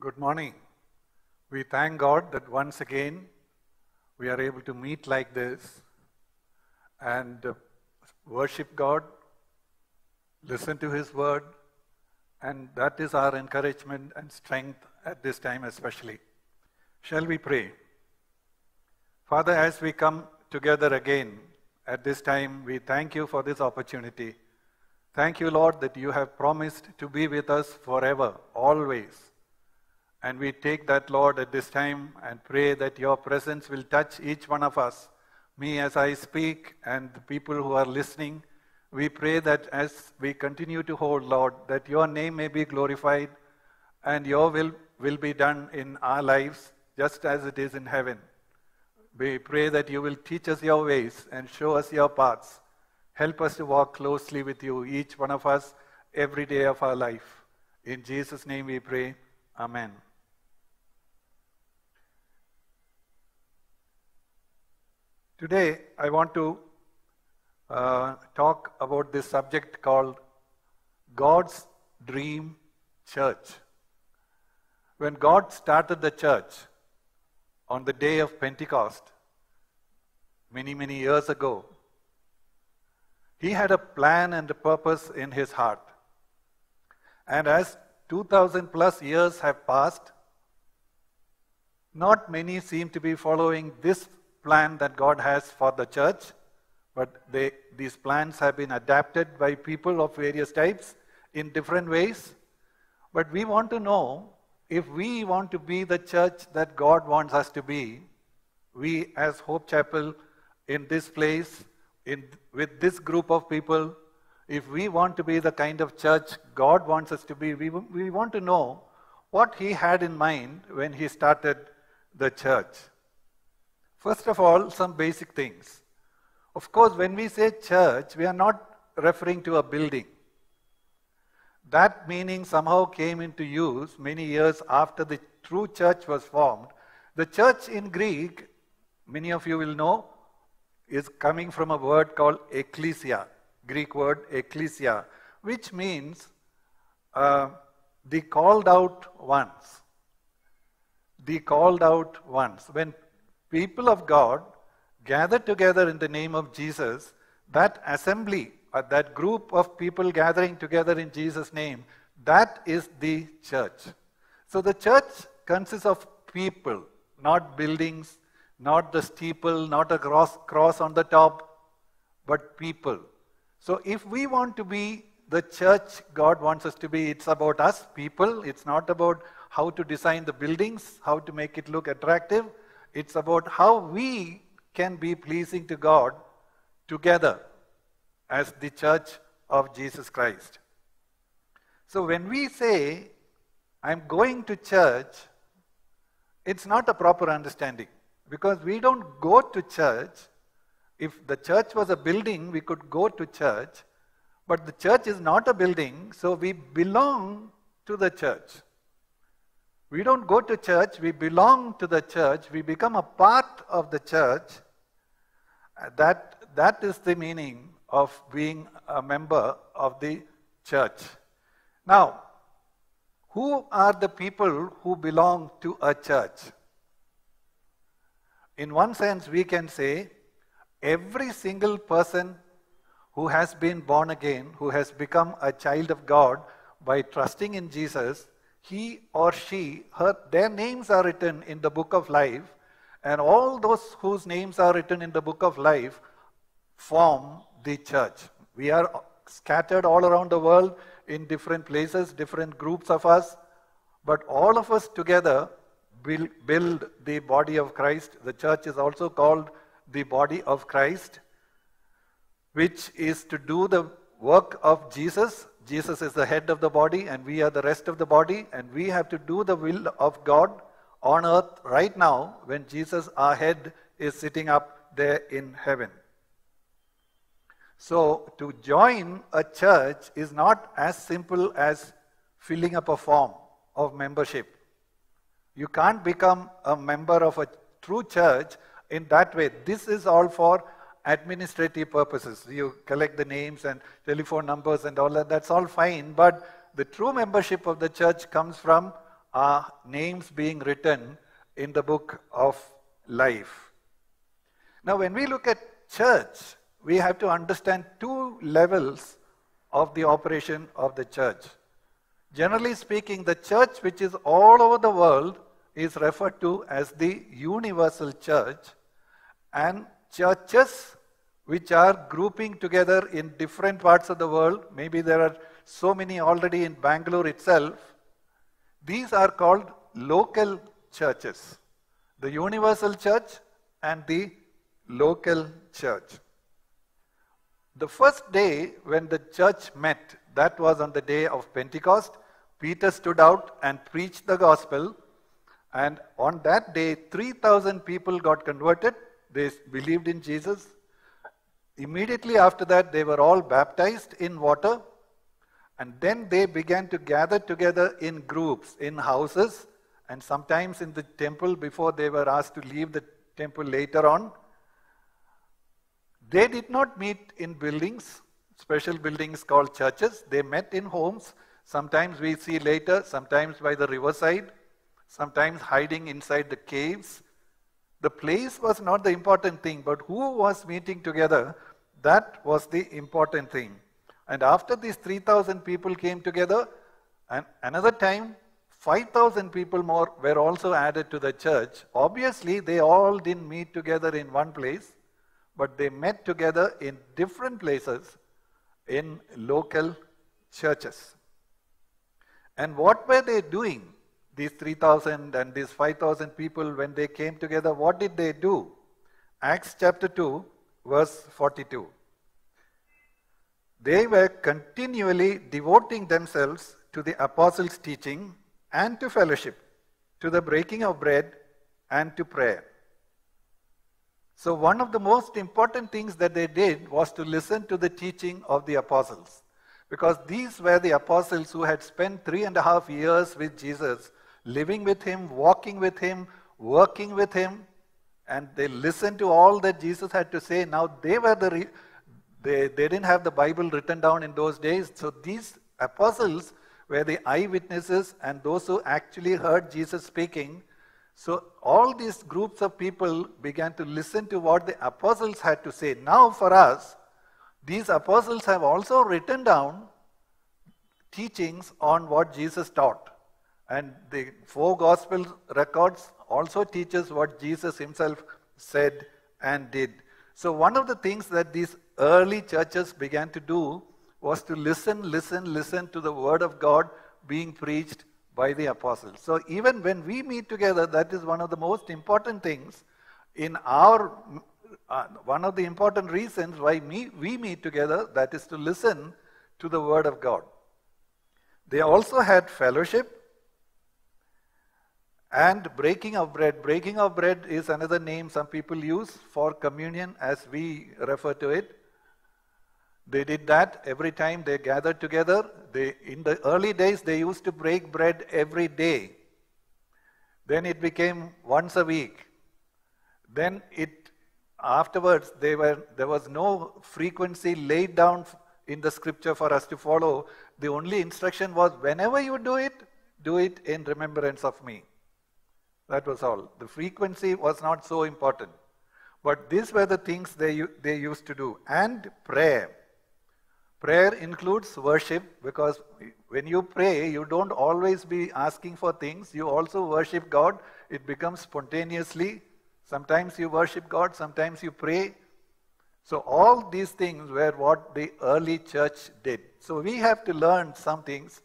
Good morning. We thank God that once again we are able to meet like this and worship God, listen to His word, and that is our encouragement and strength at this time especially. Shall we pray? Father, as we come together again at this time, we thank you for this opportunity. Thank you, Lord, that you have promised to be with us forever, always. And we take that, Lord, at this time and pray that your presence will touch each one of us, me as I speak and the people who are listening. We pray that as we continue to hold, Lord, that your name may be glorified and your will be done in our lives just as it is in heaven. We pray that you will teach us your ways and show us your paths. Help us to walk closely with you, each one of us, every day of our life. In Jesus' name we pray. Amen. Today, I want to talk about this subject called God's Dream Church. When God started the church on the day of Pentecost, many, many years ago, He had a plan and a purpose in His heart. And as 2000 plus years have passed, not many seem to be following this plan that God has for the church, but these plans have been adapted by people of various types in different ways. But we want to know, if we want to be the church that God wants us to be, we as Hope Chapel in this place, with this group of people, if we want to be the kind of church God wants us to be, we want to know what He had in mind when He started the church. First of all, some basic things. Of course, when we say church, we are not referring to a building. That meaning somehow came into use many years after the true church was formed. The church in Greek, many of you will know, is coming from a word called ecclesia, Greek word ecclesia, which means the called out ones. The called out ones. When people of God gather together in the name of Jesus, that assembly, that group of people gathering together in Jesus' name, that is the church. So the church consists of people, not buildings, not the steeple, not a cross on the top, but people. So if we want to be the church God wants us to be, it's about us, people. It's not about how to design the buildings, how to make it look attractive. It's about how we can be pleasing to God together as the church of Jesus Christ. So when we say, I'm going to church, it's not a proper understanding. Because we don't go to church. If the church was a building, we could go to church. But the church is not a building, so we belong to the church. We don't go to church, we belong to the church, we become a part of the church. That is the meaning of being a member of the church. Now, who are the people who belong to a church? In one sense, we can say every single person who has been born again, who has become a child of God by trusting in Jesus, he or she, their names are written in the book of life, and all those whose names are written in the book of life form the church. We are scattered all around the world in different places, different groups of us, but all of us together build the body of Christ. The church is also called the body of Christ, which is to do the work of Jesus. Jesus is the head of the body and we are the rest of the body, and we have to do the will of God on earth right now when Jesus, our head, is sitting up there in heaven. So to join a church is not as simple as filling up a form of membership. You can't become a member of a true church in that way. This is all for administrative purposes. You collect the names and telephone numbers and all that, that's all fine. But the true membership of the church comes from our names being written in the book of life. Now, when we look at church, we have to understand two levels of the operation of the church. Generally speaking, the church which is all over the world is referred to as the universal church, and churches which are grouping together in different parts of the world, maybe there are so many already in Bangalore itself, these are called local churches. The universal church and the local church. The first day when the church met, that was on the day of Pentecost. Peter stood out and preached the gospel, and on that day 3,000 people got converted. They believed in Jesus. Immediately after that, they were all baptized in water, and then they began to gather together in groups, in houses, and sometimes in the temple before they were asked to leave the temple later on. They did not meet in buildings, special buildings called churches. They met in homes. Sometimes we see later, sometimes by the riverside, sometimes hiding inside the caves. The place was not the important thing, but who was meeting together, that was the important thing. And after these 3,000 people came together, and another time 5,000 people more were also added to the church. Obviously, they all didn't meet together in one place, but they met together in different places in local churches. And what were they doing, these 3,000 and these 5,000 people, when they came together? What did they do? Acts chapter 2, verse 42. They were continually devoting themselves to the apostles' teaching and to fellowship, to the breaking of bread and to prayer. So one of the most important things that they did was to listen to the teaching of the apostles. Because these were the apostles who had spent 3.5 years with Jesus, living with him, walking with him, working with him, and they listened to all that Jesus had to say. Now they were they didn't have the Bible written down in those days, so these apostles were the eyewitnesses and those who actually heard Jesus speaking. So all these groups of people began to listen to what the apostles had to say. Now for us, these apostles have also written down teachings on what Jesus taught. And the 4 gospel records also teaches what Jesus himself said and did. So one of the things that these early churches began to do was to listen to the word of God being preached by the apostles. So even when we meet together, that is one of the most important things in our, one of the important reasons why we meet together, that is to listen to the word of God. They also had fellowship and breaking of bread. Breaking of bread is another name some people use for communion as we refer to it. They did that every time they gathered together. In the early days, they used to break bread every day. Then it became once a week. Then afterwards, there was no frequency laid down in the scripture for us to follow. The only instruction was, whenever you do it in remembrance of me. That was all. The frequency was not so important. But these were the things they used to do. And prayer. Prayer includes worship, because when you pray, you don't always be asking for things. You also worship God. It becomes spontaneously. Sometimes you worship God, sometimes you pray. So all these things were what the early church did. So we have to learn some things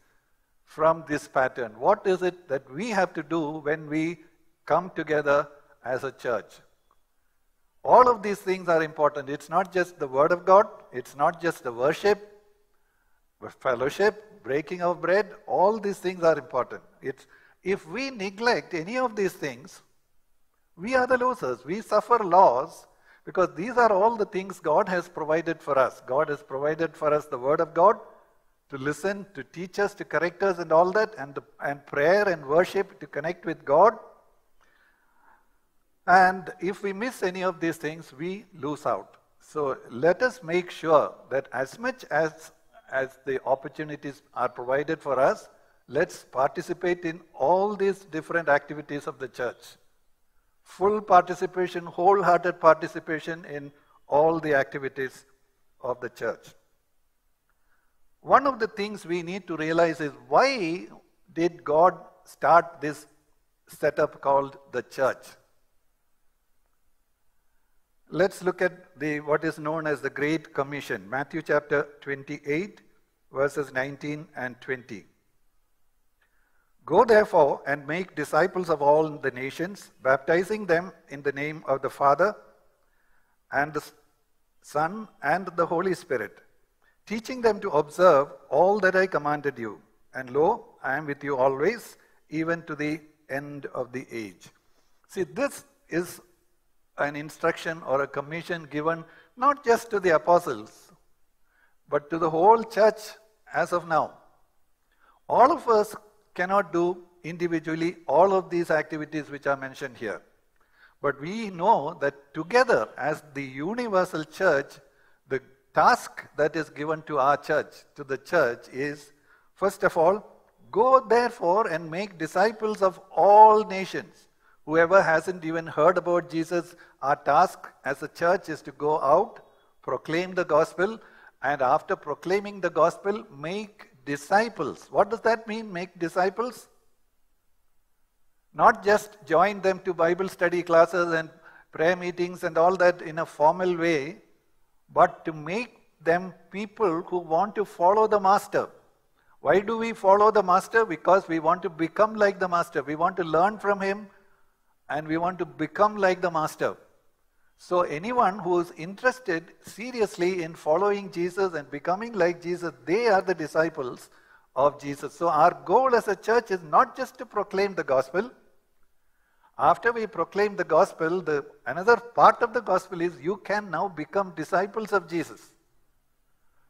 from this pattern. What is it that we have to do when we come together as a church? All of these things are important. It's not just the word of God. It's not just the worship, but fellowship, breaking of bread. All these things are important. If we neglect any of these things, we are the losers. We suffer loss because these are all the things God has provided for us. God has provided for us the word of God to listen, to teach us, to correct us and all that, and prayer and worship to connect with God. And if we miss any of these things, we lose out. So let us make sure that as much as the opportunities are provided for us, Let's participate in all these different activities of the church. Full participation, wholehearted participation in all the activities of the church. One of the things we need to realize is, why did God start this setup called the church? Let's look at what is known as the Great Commission, Matthew chapter 28, verses 19 and 20. Go therefore and make disciples of all the nations, baptizing them in the name of the Father and the Son and the Holy Spirit, teaching them to observe all that I commanded you. And lo, I am with you always, even to the end of the age. See, this is an instruction or a commission given not just to the apostles, but to the whole church as of now. All of us cannot do individually all of these activities which are mentioned here. But we know that together as the universal church, the task that is given to our church, to the church, is, first of all, go therefore and make disciples of all nations. Whoever hasn't even heard about Jesus, our task as a church is to go out, proclaim the gospel, and after proclaiming the gospel, make disciples. What does that mean, make disciples? Not just join them to Bible study classes and prayer meetings and all that in a formal way, but to make them people who want to follow the Master. Why do we follow the Master? Because we want to become like the Master. We want to learn from Him and we want to become like the Master. So anyone who is interested seriously in following Jesus and becoming like Jesus, they are the disciples of Jesus. So our goal as a church is not just to proclaim the gospel. After we proclaim the gospel, another part of the gospel is you can now become disciples of Jesus.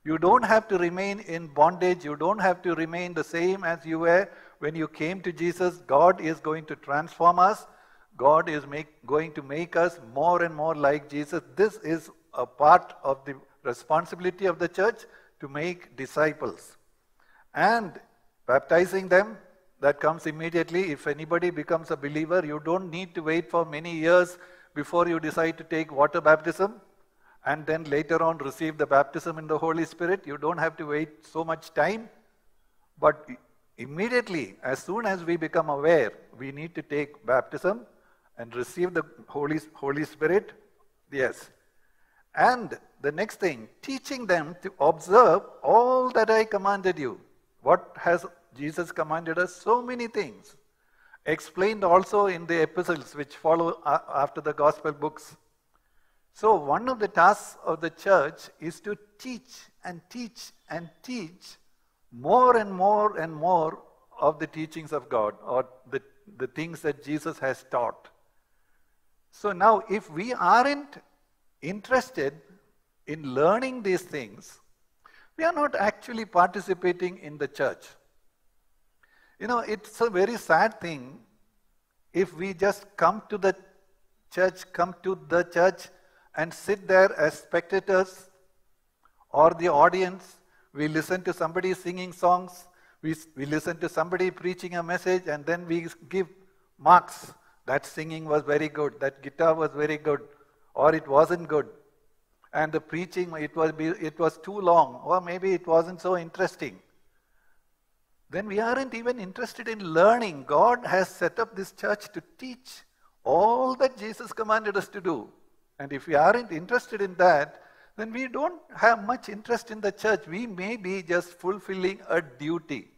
You don't have to remain in bondage. You don't have to remain the same as you were when you came to Jesus. God is going to transform us. God is going to make us more and more like Jesus. This is a part of the responsibility of the church, to make disciples. And baptizing them, that comes immediately. If anybody becomes a believer, you don't need to wait for many years before you decide to take water baptism and then later on receive the baptism in the Holy Spirit. You don't have to wait so much time. But immediately, as soon as we become aware, we need to take baptism and receive the Holy Spirit. Yes. And the next thing, teaching them to observe all that I commanded you. What has Jesus commanded us? So many things. Explained also in the epistles which follow after the gospel books. So one of the tasks of the church is to teach and teach and teach more and more and more of the teachings of God, or the things that Jesus has taught. So now, if we aren't interested in learning these things, we are not actually participating in the church. You know, it's a very sad thing if we just come to the church and sit there as spectators or the audience. We listen to somebody singing songs, we listen to somebody preaching a message, and then we give marks. That singing was very good, that guitar was very good, or it wasn't good. And the preaching, it was too long, or maybe it wasn't so interesting. Then we aren't even interested in learning. God has set up this church to teach all that Jesus commanded us to do. And if we aren't interested in that, then we don't have much interest in the church. We may be just fulfilling a duty.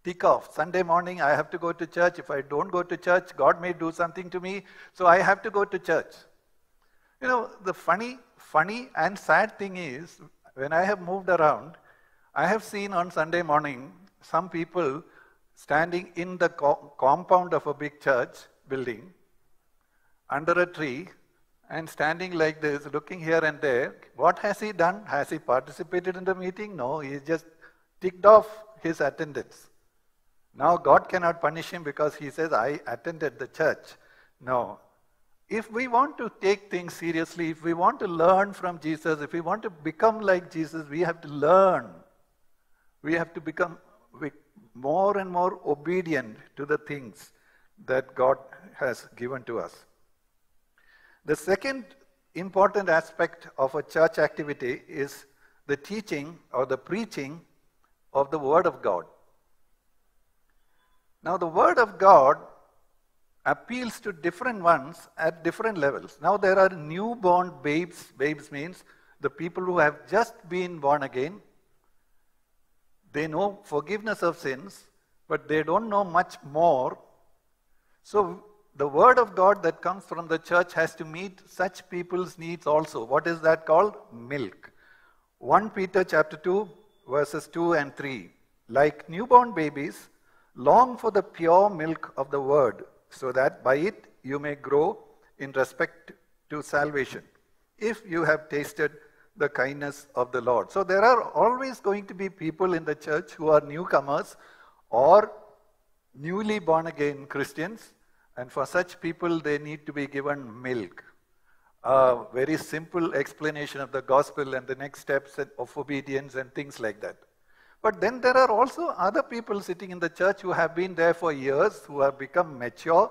Tick off. Sunday morning, I have to go to church. If I don't go to church, God may do something to me, so I have to go to church. You know, the funny and sad thing is, when I have moved around, I have seen on Sunday morning some people standing in the compound of a big church building under a tree and standing like this, looking here and there. What has he done? Has he participated in the meeting? No, he just ticked off his attendance. Now God cannot punish him because he says, I attended the church. No. If we want to take things seriously, if we want to learn from Jesus, if we want to become like Jesus, we have to learn. We have to more and more obedient to the things that God has given to us. The second important aspect of a church activity is the teaching or the preaching of the Word of God. Now, the Word of God appeals to different ones at different levels. Now, there are newborn babes. Babes means the people who have just been born again. They know forgiveness of sins, but they don't know much more. So, the Word of God that comes from the church has to meet such people's needs also. What is that called? Milk. 1 Peter chapter 2, verses 2 and 3. Like newborn babies, long for the pure milk of the Word, so that by it you may grow in respect to salvation, if you have tasted the kindness of the Lord. So there are always going to be people in the church who are newcomers or newly born again Christians, and for such people they need to be given milk. A very simple explanation of the gospel and the next steps of obedience and things like that. But then there are also other people sitting in the church who have been there for years, who have become mature.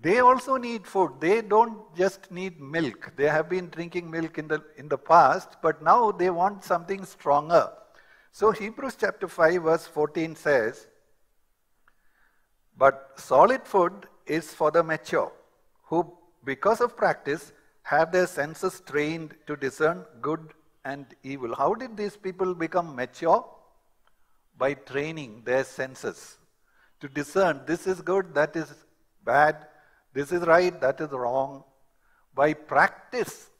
They also need food. They don't just need milk. They have been drinking milk in the past, but now they want something stronger. So Hebrews chapter 5 verse 14 says, but solid food is for the mature, who because of practice have their senses trained to discern good and evil. How did these people become mature? By training their senses to discern this is good, that is bad, this is right, that is wrong. By practice,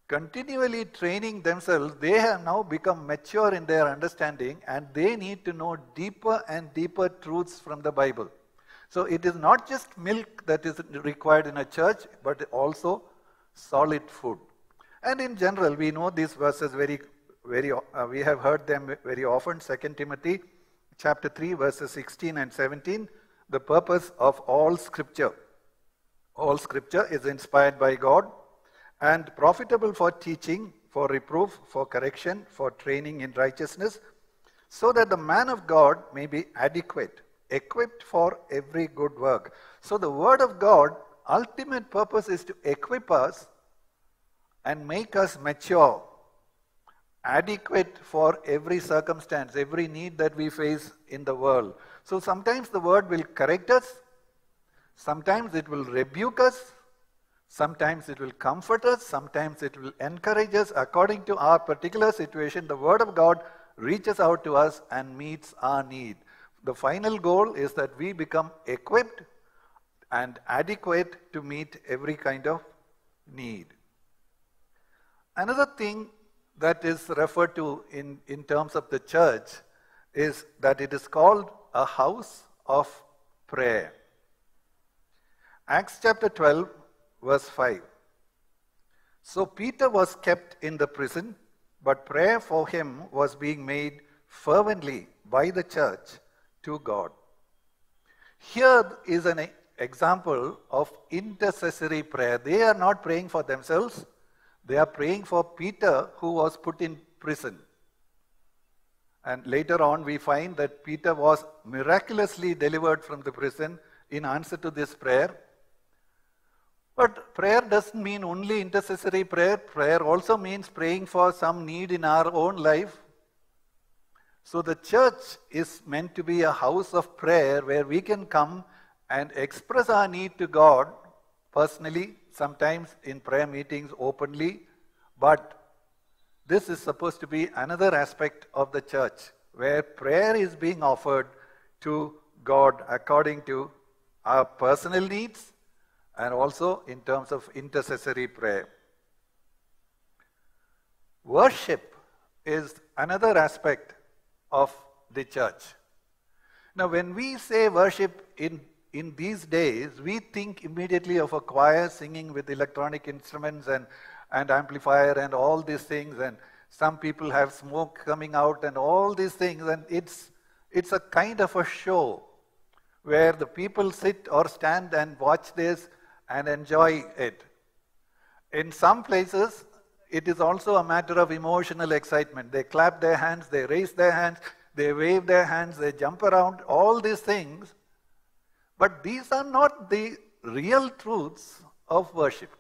continually training themselves, they have now become mature in their understanding, and they need to know deeper and deeper truths from the Bible. So it is not just milk that is required in a church, but also solid food. And in general, we know these verses we have heard them very often. 2 Timothy chapter 3 verses 16 and 17, the purpose of all scripture. All scripture is inspired by God and profitable for teaching, for reproof, for correction, for training in righteousness, so that the man of God may be adequate, equipped for every good work. So the Word of God, ultimate purpose is to equip us and make us mature, adequate for every circumstance, every need that we face in the world. So sometimes the Word will correct us, sometimes it will rebuke us, sometimes it will comfort us, sometimes it will encourage us. According to our particular situation, the Word of God reaches out to us and meets our need. The final goal is that we become equipped and adequate to meet every kind of need. Another thing that is referred to in terms of the church is that it is called a house of prayer. Acts chapter 12 verse 5. So Peter was kept in the prison, but prayer for him was being made fervently by the church to God. Here is an example of intercessory prayer. They are not praying for themselves. They are praying for Peter, who was put in prison. And later on we find that Peter was miraculously delivered from the prison in answer to this prayer. But prayer doesn't mean only intercessory prayer. Prayer also means praying for some need in our own life. So the church is meant to be a house of prayer where we can come and express our need to God personally, sometimes in prayer meetings openly, but this is supposed to be another aspect of the church where prayer is being offered to God according to our personal needs and also in terms of intercessory prayer. Worship is another aspect of the church. Now, when we say worship in these days, we think immediately of a choir singing with electronic instruments and amplifier and all these things, and some people have smoke coming out and all these things, and it's a kind of a show where the people sit or stand and watch this and enjoy it. In some places, it is also a matter of emotional excitement. They clap their hands, they raise their hands, they wave their hands, they jump around, all these things. But these are not the real truths of worship.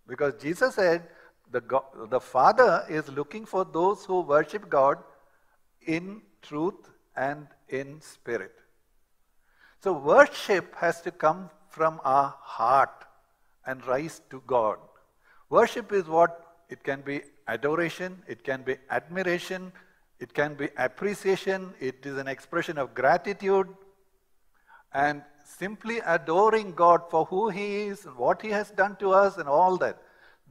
Because Jesus said the Father is looking for those who worship God in truth and in spirit. So worship has to come from our heart and rise to God. Worship is what? It can be adoration, it can be admiration, it can be appreciation, it is an expression of gratitude, and simply adoring God for who He is and what He has done to us and all that.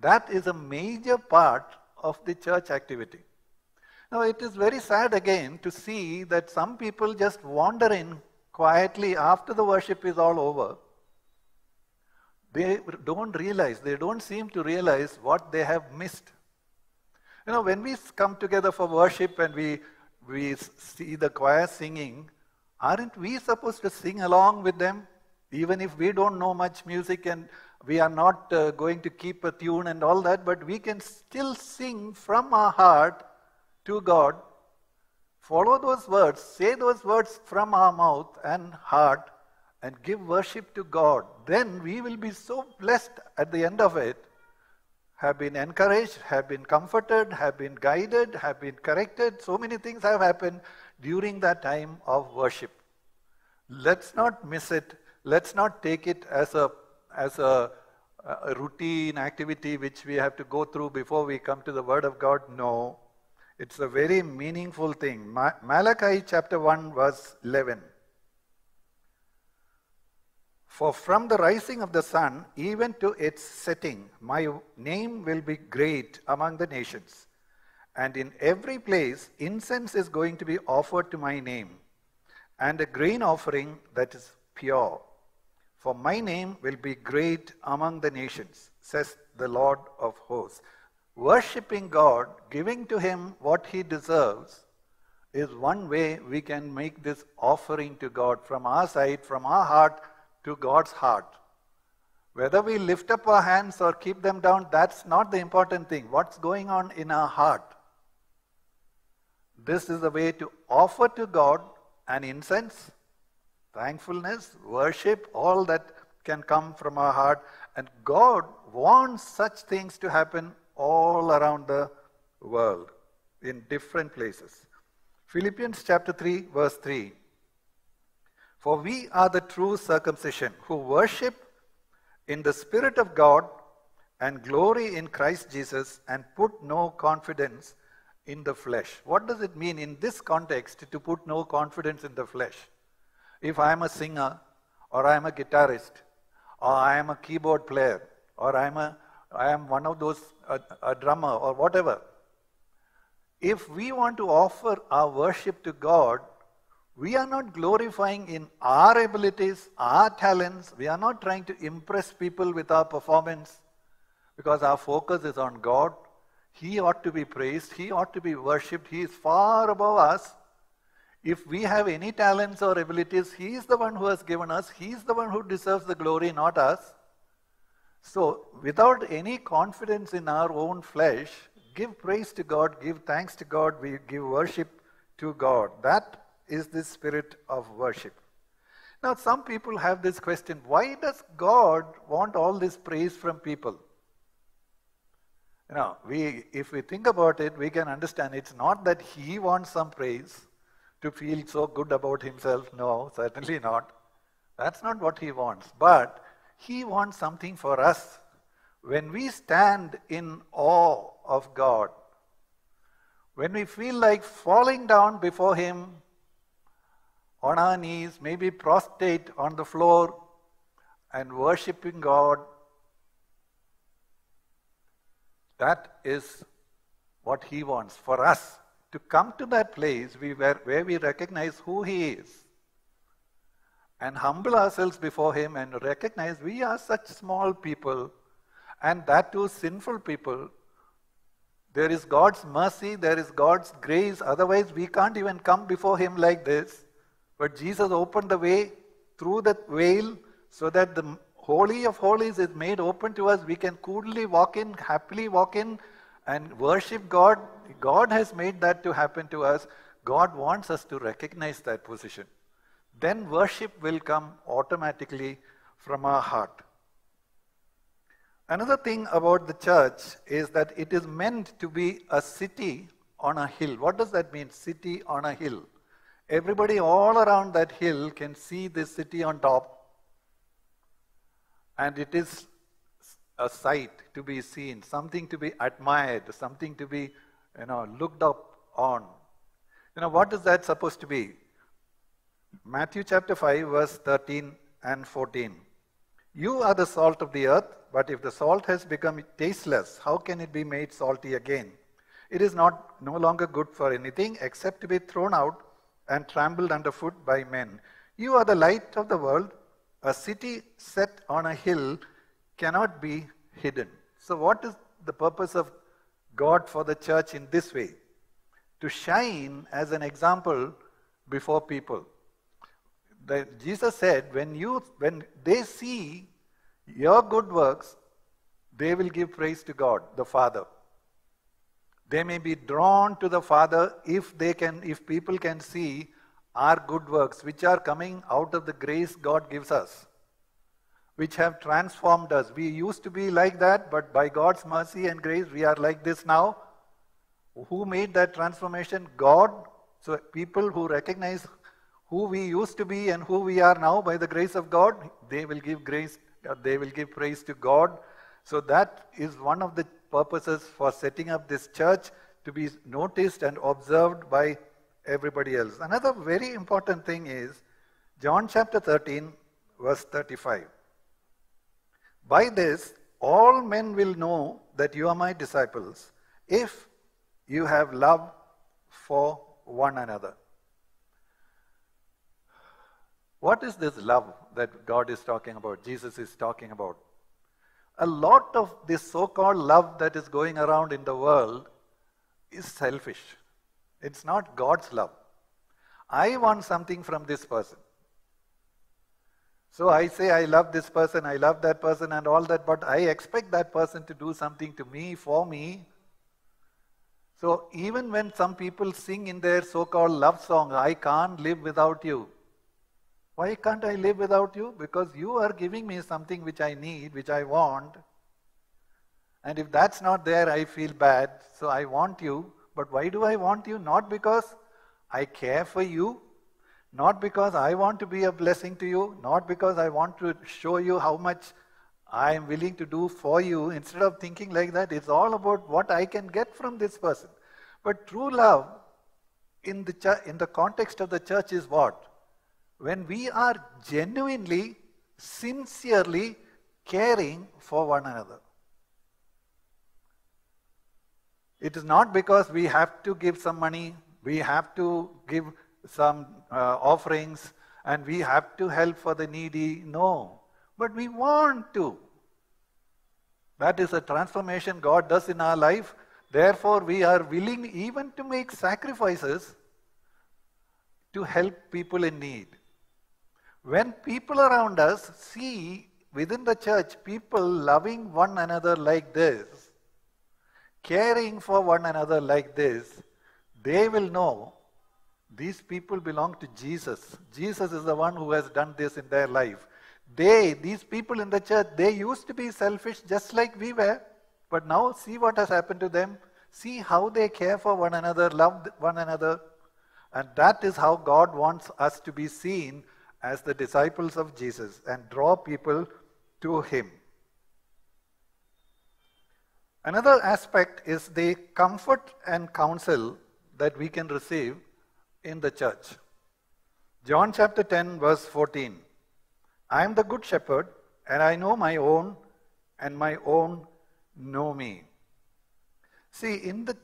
That is a major part of the church activity. Now it is very sad again to see that some people just wander in quietly after the worship is all over. They don't seem to realize what they have missed. When we come together for worship and we see the choir singing, aren't we supposed to sing along with them? Even if we don't know much music and we are not going to keep a tune and all that, but we can still sing from our heart to God, follow those words, say those words from our mouth and heart, and give worship to God. Then we will be so blessed at the end of it, have been encouraged, have been comforted, have been guided, have been corrected. So many things have happened during that time of worship. Let's not miss it. Let's not take it as a routine activity which we have to go through before we come to the Word of God. No. It's a very meaningful thing. Malachi chapter 1 verse 11. For from the rising of the sun even to its setting, my name will be great among the nations. And in every place incense is going to be offered to my name, and a grain offering that is pure. For my name will be great among the nations, says the Lord of hosts. Worshipping God, giving to Him what He deserves, is one way we can make this offering to God from our side, from our heart to God's heart. Whether we lift up our hands or keep them down, that's not the important thing. What's going on in our heart? This is the way to offer to God an incense, thankfulness, worship, all that can come from our heart. And God wants such things to happen all around the world, in different places. Philippians chapter 3, verse 3. For we are the true circumcision, who worship in the Spirit of God and glory in Christ Jesus, and put no confidence in the flesh. What does it mean in this context to put no confidence in the flesh? If I am a singer, or I am a guitarist, or I am a keyboard player, or I am one of those, a drummer, or whatever. If we want to offer our worship to God, we are not glorifying in our abilities, our talents. We are not trying to impress people with our performance, because our focus is on God. He ought to be praised. He ought to be worshipped. He is far above us. If we have any talents or abilities, He is the one who has given us. He is the one who deserves the glory, not us. So, without any confidence in our own flesh, give praise to God, give thanks to God, we give worship to God. That is the spirit of worship. Now, some people have this question, why does God want all this praise from people? If we think about it, we can understand it's not that He wants some praise to feel so good about Himself. No, certainly not. That's not what He wants. But He wants something for us. When we stand in awe of God, when we feel like falling down before Him on our knees, maybe prostrate on the floor and worshipping God, that is what He wants for us, to come to that place where we recognize who He is and humble ourselves before Him and recognize we are such small people, and that too sinful people. There is God's mercy, there is God's grace, otherwise we can't even come before Him like this. But Jesus opened the way through the veil so that the Holy of Holies is made open to us. We can coolly walk in, happily walk in and worship God. God has made that to happen to us. God wants us to recognize that position. Then worship will come automatically from our heart. Another thing about the church is that it is meant to be a city on a hill. What does that mean, city on a hill? Everybody all around that hill can see this city on top, and it is a sight to be seen, something to be admired, something to be, looked up on. What is that supposed to be? Matthew chapter 5, verse 13 and 14. You are the salt of the earth, but if the salt has become tasteless, how can it be made salty again? It is no longer good for anything except to be thrown out and trampled underfoot by men. You are the light of the world. A city set on a hill cannot be hidden. So what is the purpose of God for the church in this way? To shine as an example before people. Jesus said, when they see your good works, they will give praise to God, the Father. They may be drawn to the Father if people can see our good works, which are coming out of the grace God gives us, which have transformed us. We used to be like that, but by God's mercy and grace, we are like this now. Who made that transformation? God. So people who recognize who we used to be and who we are now by the grace of God, they will give praise to God. So that is one of the purposes for setting up this church, to be noticed and observed by everybody else. Another very important thing is John chapter 13, verse 35. By this, all men will know that you are my disciples, if you have love for one another. What is this love that God is talking about, Jesus is talking about? A lot of this so-called love that is going around in the world is selfish. It's not God's love. I want something from this person. So I say I love this person, I love that person and all that, but I expect that person to do something to me, for me. So even when some people sing in their so-called love song, I can't live without you. Why can't I live without you? Because you are giving me something which I need, which I want. And if that's not there, I feel bad. So I want you. But why do I want you? Not because I care for you. Not because I want to be a blessing to you. Not because I want to show you how much I am willing to do for you. Instead of thinking like that, it's all about what I can get from this person. But true love in the context of the church is what? When we are genuinely, sincerely caring for one another. It is not because we have to give some money, we have to give some offerings, and we have to help for the needy. No, but we want to. That is a transformation God does in our life. Therefore, we are willing even to make sacrifices to help people in need. When people around us see within the church people loving one another like this, caring for one another like this, they will know these people belong to Jesus. Jesus is the one who has done this in their life. These people in the church, they used to be selfish just like we were, but now see what has happened to them. See how they care for one another, love one another. And that is how God wants us to be seen as the disciples of Jesus and draw people to Him. Another aspect is the comfort and counsel that we can receive in the church. John chapter 10, verse 14. I am the good shepherd, and I know my own, and my own know me. See, in the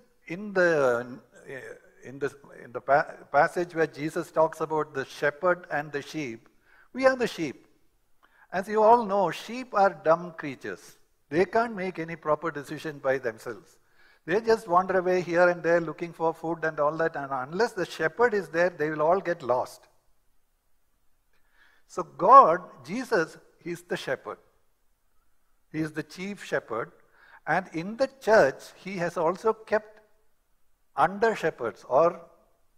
passage where Jesus talks about the shepherd and the sheep, we are the sheep. As you all know, sheep are dumb creatures. They can't make any proper decision by themselves. They just wander away here and there looking for food and all that, and unless the shepherd is there, they will all get lost. So God, Jesus, He is the shepherd. He is the chief shepherd, and in the church, He has also kept under shepherds or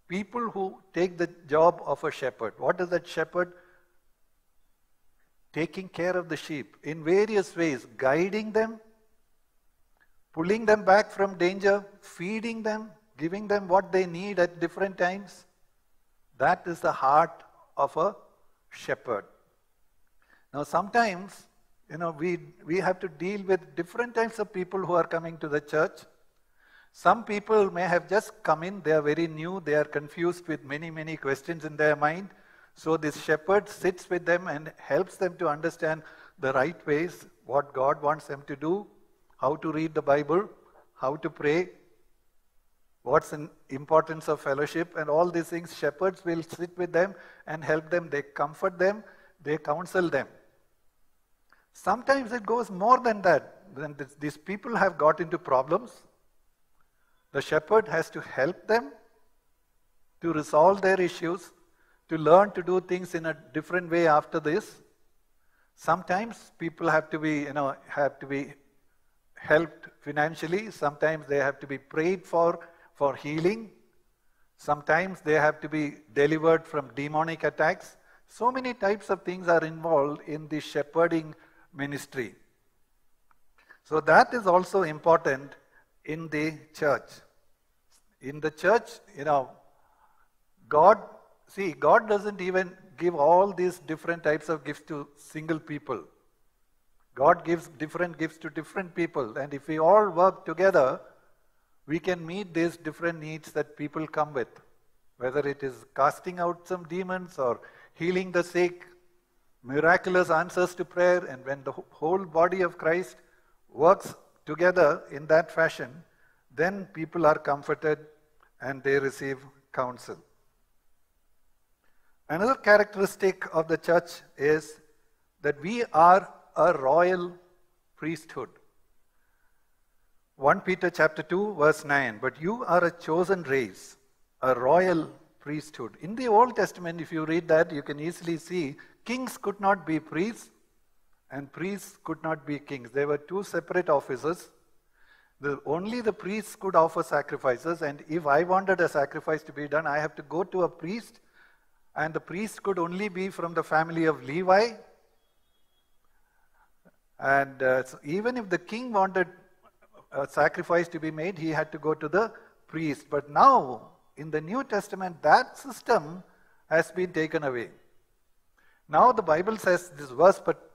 people who take the job of a shepherd. What is that shepherd? Taking care of the sheep in various ways, guiding them, pulling them back from danger, feeding them, giving them what they need at different times. That is the heart of a shepherd. Now sometimes, we have to deal with different types of people who are coming to the church. Some people may have just come in, they are very new, they are confused with many, many questions in their mind. So this shepherd sits with them and helps them to understand the right ways, what God wants them to do, how to read the Bible, how to pray, what's the importance of fellowship, and all these things. Shepherds will sit with them and help them. They comfort them, they counsel them. Sometimes it goes more than that. When these people have got into problems, the shepherd has to help them to resolve their issues, to learn to do things in a different way after this. Sometimes people have to be helped financially. Sometimes they have to be prayed for healing. Sometimes they have to be delivered from demonic attacks. So many types of things are involved in the shepherding ministry. So that is also important in the church. In the church, God doesn't even give all these different types of gifts to single people. God gives different gifts to different people. And if we all work together, we can meet these different needs that people come with. Whether it is casting out some demons or healing the sick, miraculous answers to prayer. And when the whole body of Christ works together in that fashion, then people are comforted and they receive counsel. Another characteristic of the church is that we are a royal priesthood. 1 Peter chapter 2 verse 9, but you are a chosen race, a royal priesthood. In the Old Testament, if you read that, you can easily see kings could not be priests and priests could not be kings. They were two separate offices. Only the priests could offer sacrifices, and if I wanted a sacrifice to be done, I have to go to a priest, and the priest could only be from the family of Levi. And so even if the king wanted a sacrifice to be made, he had to go to the priest. But now, in the New Testament, that system has been taken away. Now the Bible says, this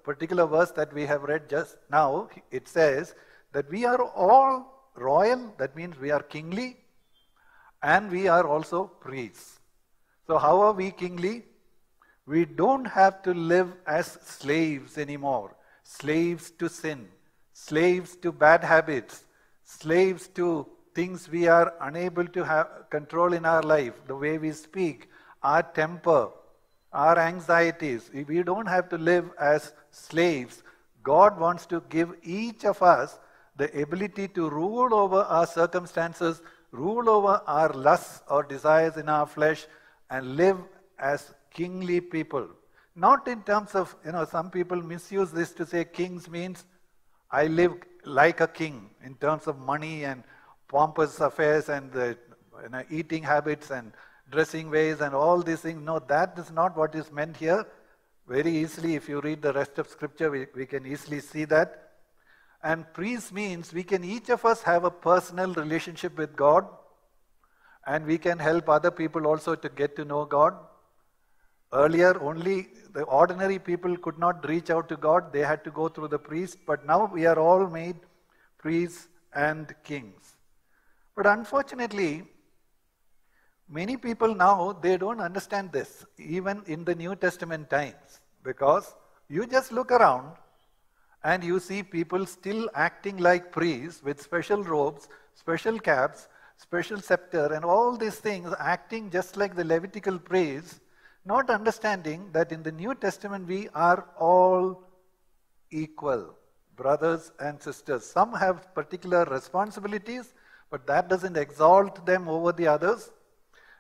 particular verse that we have read just now, it says that we are all royal, that means we are kingly, and we are also priests. So how are we kingly? We don't have to live as slaves anymore. Slaves to sin, slaves to bad habits, slaves to things we are unable to have control in our life, the way we speak, our temper, our anxieties. We don't have to live as slaves. God wants to give each of us the ability to rule over our circumstances, rule over our lusts or desires in our flesh, and live as kingly people. Not in terms of, some people misuse this to say kings means I live like a king in terms of money and pompous affairs and eating habits and dressing ways and all these things. No, that is not what is meant here. Very easily, if you read the rest of scripture, we can easily see that. And priest means we can, each of us have a personal relationship with God, and we can help other people also to get to know God. Earlier, only the ordinary people could not reach out to God. They had to go through the priest. But now we are all made priests and kings. But unfortunately, many people now, they don't understand this, even in the New Testament times. Because you just look around and you see people still acting like priests with special robes, special caps, special scepter, and all these things, acting just like the Levitical priests, not understanding that in the New Testament we are all equal, brothers and sisters. Some have particular responsibilities, but that doesn't exalt them over the others.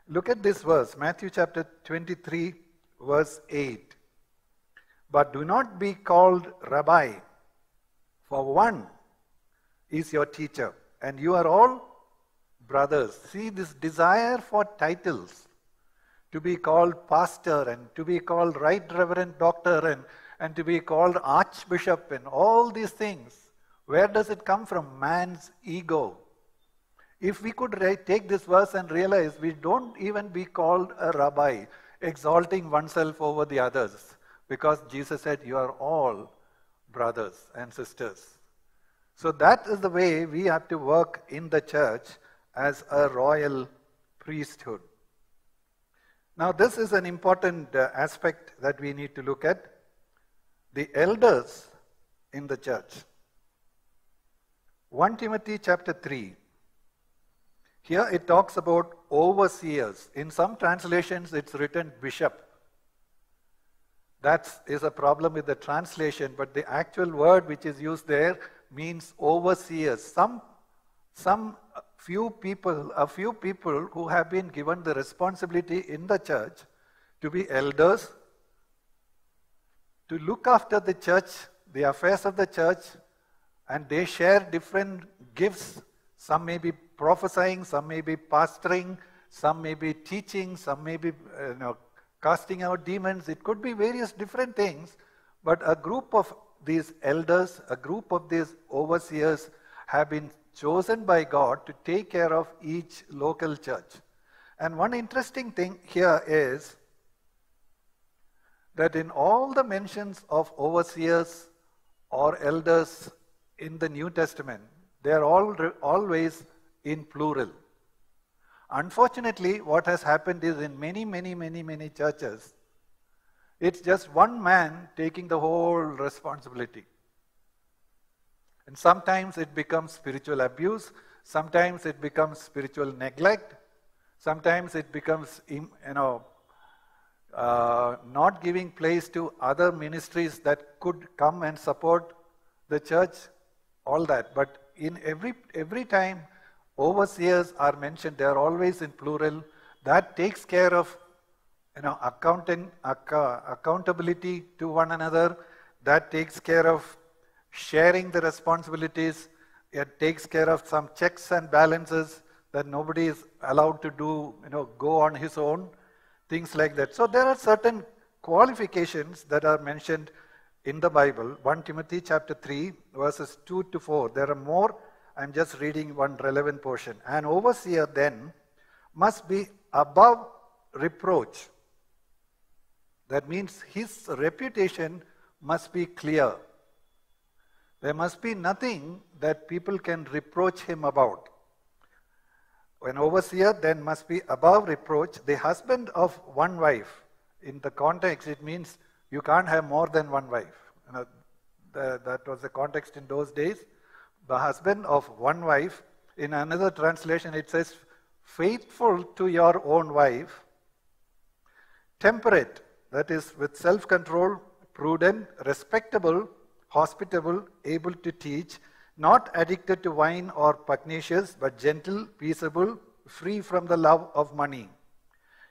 Look at this verse, Matthew chapter 23, verse 8. But do not be called Rabbi, for one is your teacher, and you are all brothers. See this desire for titles, to be called pastor and to be called right reverend doctor and to be called archbishop and all these things. Where does it come from? Man's ego. If we could take this verse and realize we don't even be called a rabbi, exalting oneself over the others, because Jesus said, you are all brothers and sisters. So that is the way we have to work in the church as a royal priesthood. Now this is an important aspect that we need to look at. The elders in the church. 1 Timothy chapter 3. Here it talks about overseers. In some translations it's written bishop. That is a problem with the translation, but the actual word which is used there means overseers. A few people who have been given the responsibility in the church to be elders, to look after the church, the affairs of the church, and they share different gifts. Some may be prophesying, some may be pastoring, some may be teaching, some may be casting out demons. It could be various different things, but a group of these elders, a group of these overseers have been chosen by God to take care of each local church. And one interesting thing here is that in all the mentions of overseers or elders in the New Testament, they are always in plural. Unfortunately, what has happened is in many churches, it's just one man taking the whole responsibility. And sometimes it becomes spiritual abuse, sometimes it becomes spiritual neglect, sometimes it becomes not giving place to other ministries that could come and support the church, all that. But in every time overseers are mentioned, they are always in plural. That takes care of accountability to one another. That takes care of sharing the responsibilities. It takes care of some checks and balances that nobody is allowed to do, go on his own, things like that. So there are certain qualifications that are mentioned in the Bible. 1 Timothy chapter 3 verses 2 to 4. There are more. I'm just reading one relevant portion. An overseer then must be above reproach. That means his reputation must be clear. There must be nothing that people can reproach him about. An overseer then must be above reproach, the husband of one wife. In the context, it means you can't have more than one wife. That was the context in those days. The husband of one wife. In another translation, it says, faithful to your own wife, temperate, that is with self-control, prudent, respectable, hospitable, able to teach, not addicted to wine or pugnacious, but gentle, peaceable, free from the love of money.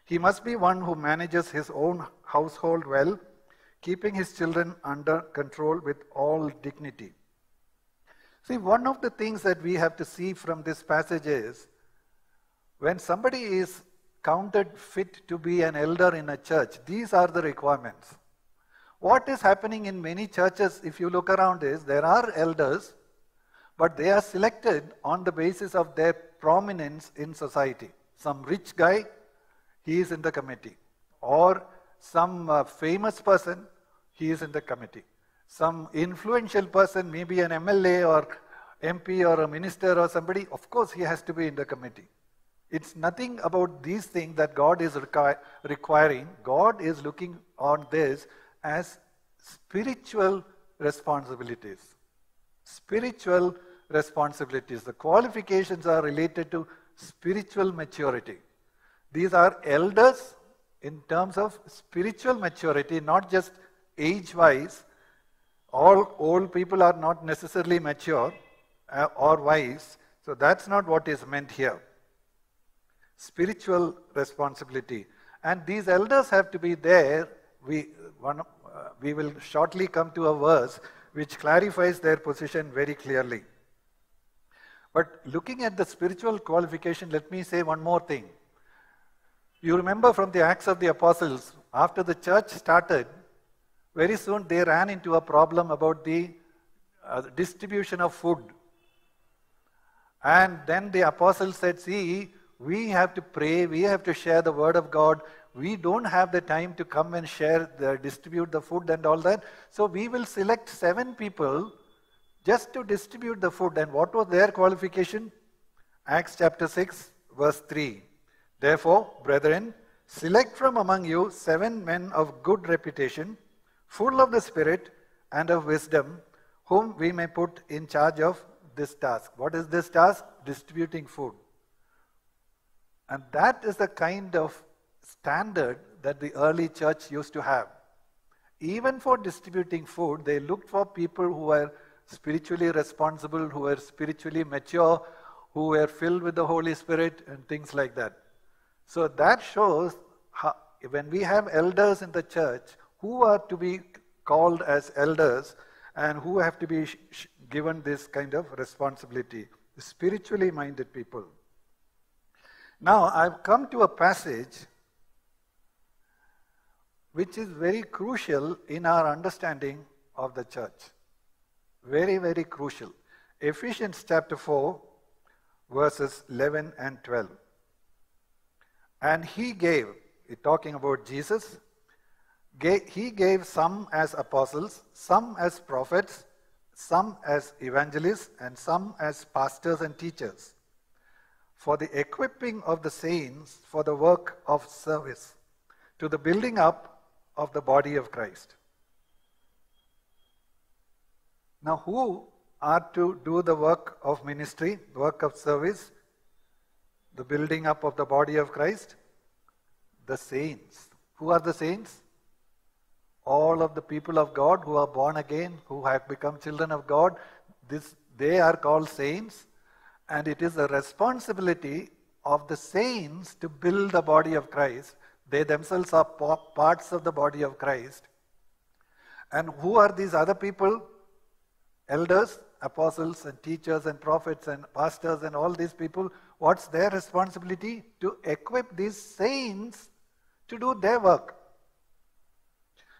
He must be one who manages his own household well, keeping his children under control with all dignity. See, one of the things that we have to see from this passage is, when somebody is counted fit to be an elder in a church, these are the requirements. What is happening in many churches, if you look around, is there are elders, but they are selected on the basis of their prominence in society. Some rich guy, he is in the committee. Or some famous person, he is in the committee. Some influential person, maybe an MLA or MP or a minister or somebody, of course he has to be in the committee. It's nothing about these things that God is requiring. God is looking on this as spiritual responsibilities. Spiritual responsibilities. The qualifications are related to spiritual maturity. These are elders in terms of spiritual maturity, not just age-wise. All old people are not necessarily mature or wise. So that's not what is meant here. Spiritual responsibility. And these elders have to be there. We will shortly come to a verse which clarifies their position very clearly. But looking at the spiritual qualification, let me say one more thing. You remember from the Acts of the Apostles, after the church started, very soon they ran into a problem about the distribution of food. And then the apostles said, see, we have to pray, we have to share the word of God. We don't have the time to come and distribute the food and all that. So we will select 7 people just to distribute the food. And what was their qualification? Acts chapter 6, verse 3. Therefore, brethren, select from among you 7 men of good reputation, full of the Spirit and of wisdom, whom we may put in charge of this task. What is this task? Distributing food. And that is the kind of standard that the early church used to have. Even for distributing food, they looked for people who were spiritually responsible, who were spiritually mature, who were filled with the Holy Spirit and things like that. So that shows how, when we have elders in the church who are to be called as elders and who have to be given this kind of responsibility, spiritually minded people. Now, I've come to a passage which is very crucial in our understanding of the church. Very, very crucial. Ephesians chapter 4, verses 11 and 12. And he gave, talking about Jesus, he gave some as apostles, some as prophets, some as evangelists, and some as pastors and teachers, for the equipping of the saints for the work of service, to the building up of the body of Christ. Now, who are to do the work of ministry, work of service, the building up of the body of Christ? The saints. Who are the saints? All of the people of God who are born again, who have become children of God, they are called saints. And it is the responsibility of the saints to build the body of Christ. They themselves are parts of the body of Christ. And who are these other people? Elders, apostles and teachers and prophets and pastors and all these people. What's their responsibility? To equip these saints to do their work.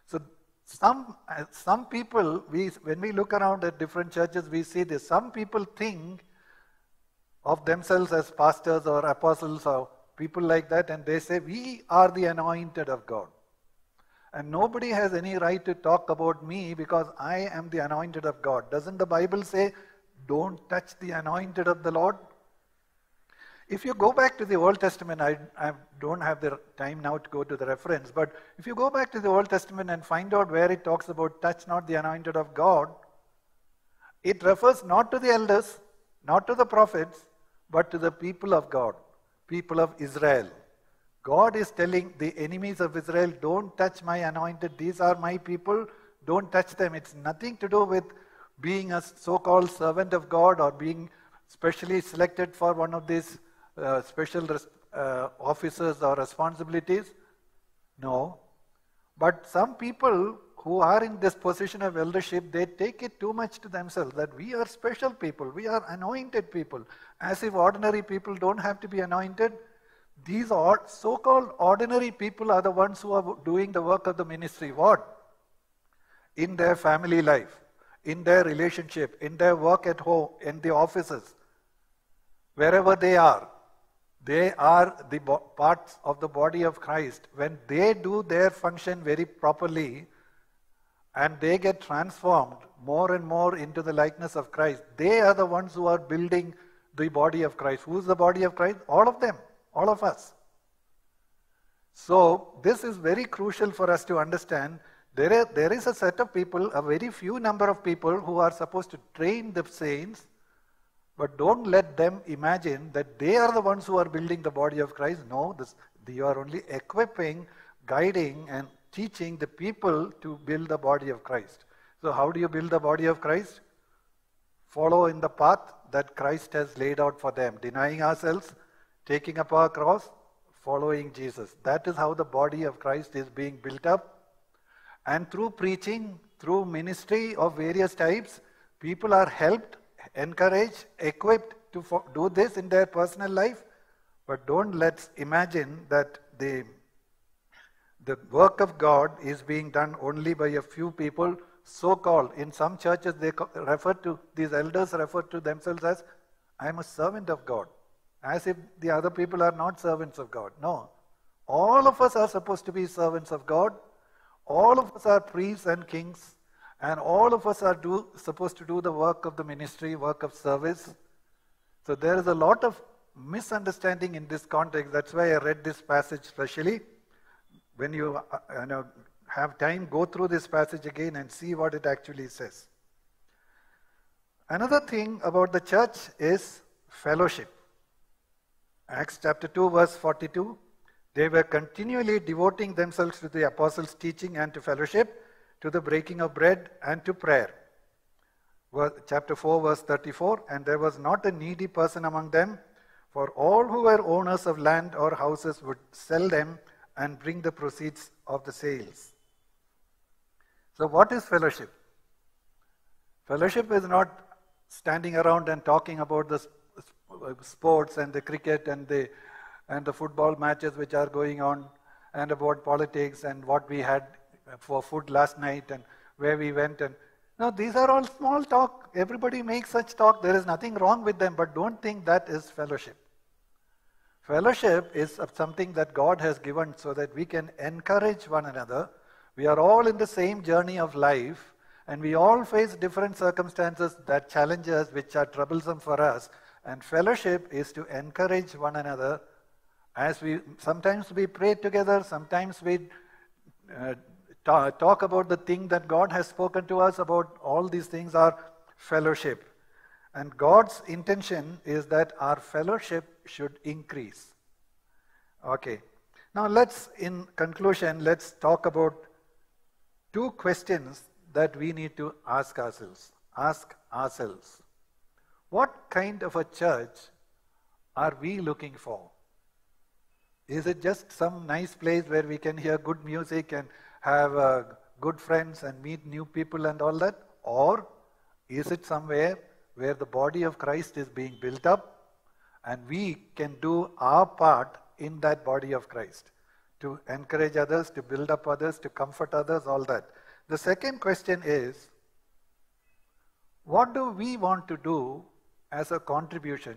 So some people, when we look around at different churches, we see this. Some people think of themselves as pastors or apostles or people like that, and they say, we are the anointed of God. And nobody has any right to talk about me because I am the anointed of God. Doesn't the Bible say, don't touch the anointed of the Lord? If you go back to the Old Testament, I don't have the time now to go to the reference, but if you go back to the Old Testament and find out where it talks about touch not the anointed of God, it refers not to the elders, not to the prophets, but to the people of God, people of Israel. God is telling the enemies of Israel, don't touch my anointed, these are my people, don't touch them. It's nothing to do with being a so-called servant of God or being specially selected for one of these special offices or responsibilities. No. But some people who are in this position of eldership, they take it too much to themselves that we are special people, we are anointed people, as if ordinary people don't have to be anointed. These so-called ordinary people are the ones who are doing the work of the ministry. What? In their family life, in their relationship, in their work at home, in the offices, wherever they are the parts of the body of Christ. When they do their function very properly and they get transformed more and more into the likeness of Christ, they are the ones who are building the body of Christ. Who's the body of Christ? All of them. All of us. So this is very crucial for us to understand. There is a set of people, a very few number of people who are supposed to train the saints, but don't let them imagine that they are the ones who are building the body of Christ. No, you are only equipping, guiding and teaching the people to build the body of Christ. So how do you build the body of Christ? Follow in the path that Christ has laid out for them, denying ourselves, taking up our cross, following Jesus. That is how the body of Christ is being built up. And through preaching, through ministry of various types, people are helped, encouraged, equipped to do this in their personal life, but don't let's imagine that the work of God is being done only by a few people, so-called. In some churches, these elders refer to themselves as, I am a servant of God, as if the other people are not servants of God. No. All of us are supposed to be servants of God. All of us are priests and kings, and all of us are supposed to do the work of the ministry, work of service. So there is a lot of misunderstanding in this context. That's why I read this passage specially. When you have time, go through this passage again and see what it actually says. Another thing about the church is fellowship. Acts chapter 2 verse 42. They were continually devoting themselves to the apostles' teaching and to fellowship, to the breaking of bread and to prayer. Chapter 4 verse 34. And there was not a needy person among them, for all who were owners of land or houses would sell them and bring the proceeds of the sales. So what is fellowship? Fellowship is not standing around and talking about the sports and the cricket and the football matches which are going on, and about politics and what we had for food last night and where we went. And no, these are all small talk. Everybody makes such talk. There is nothing wrong with them, but don't think that is fellowship. Fellowship is something that God has given so that we can encourage one another. We are all in the same journey of life, and we all face different circumstances that challenge us, which are troublesome for us. And fellowship is to encourage one another. As sometimes we pray together, sometimes we talk about the thing that God has spoken to us about. All these things are fellowship. And God's intention is that our fellowship should increase. Okay. Now in conclusion, let's talk about two questions that we need to ask ourselves. What kind of a church are we looking for? Is it just some nice place where we can hear good music and have good friends and meet new people and all that? Or is it somewhere where the body of Christ is being built up and we can do our part in that body of Christ to encourage others, to build up others, to comfort others, all that? The second question is, what do we want to do as a contribution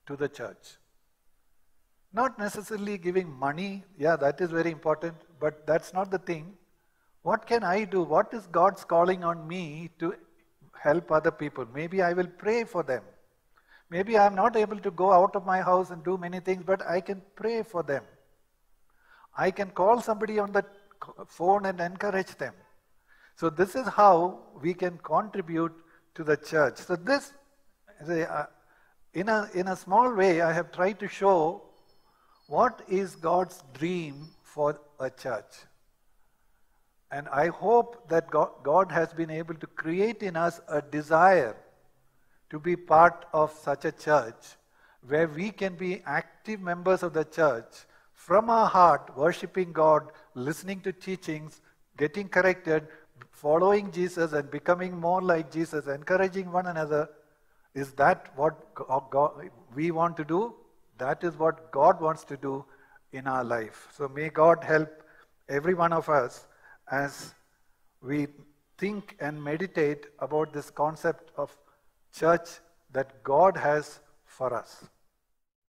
to the church? Not necessarily giving money, yeah, that is very important, but that's not the thing. What can I do? What is God's calling on me to help other people? Maybe I will pray for them. Maybe I'm not able to go out of my house and do many things, but I can pray for them. I can call somebody on the phone and encourage them. So this is how we can contribute to the church. So this, in a small way, I have tried to show what is God's dream for a church. And I hope that God has been able to create in us a desire to be part of such a church where we can be active members of the church from our heart, worshiping God, listening to teachings, getting corrected, following Jesus and becoming more like Jesus, encouraging one another. Is that what we want to do? That is what God wants to do in our life. So may God help every one of us as we think and meditate about this concept of church that God has for us.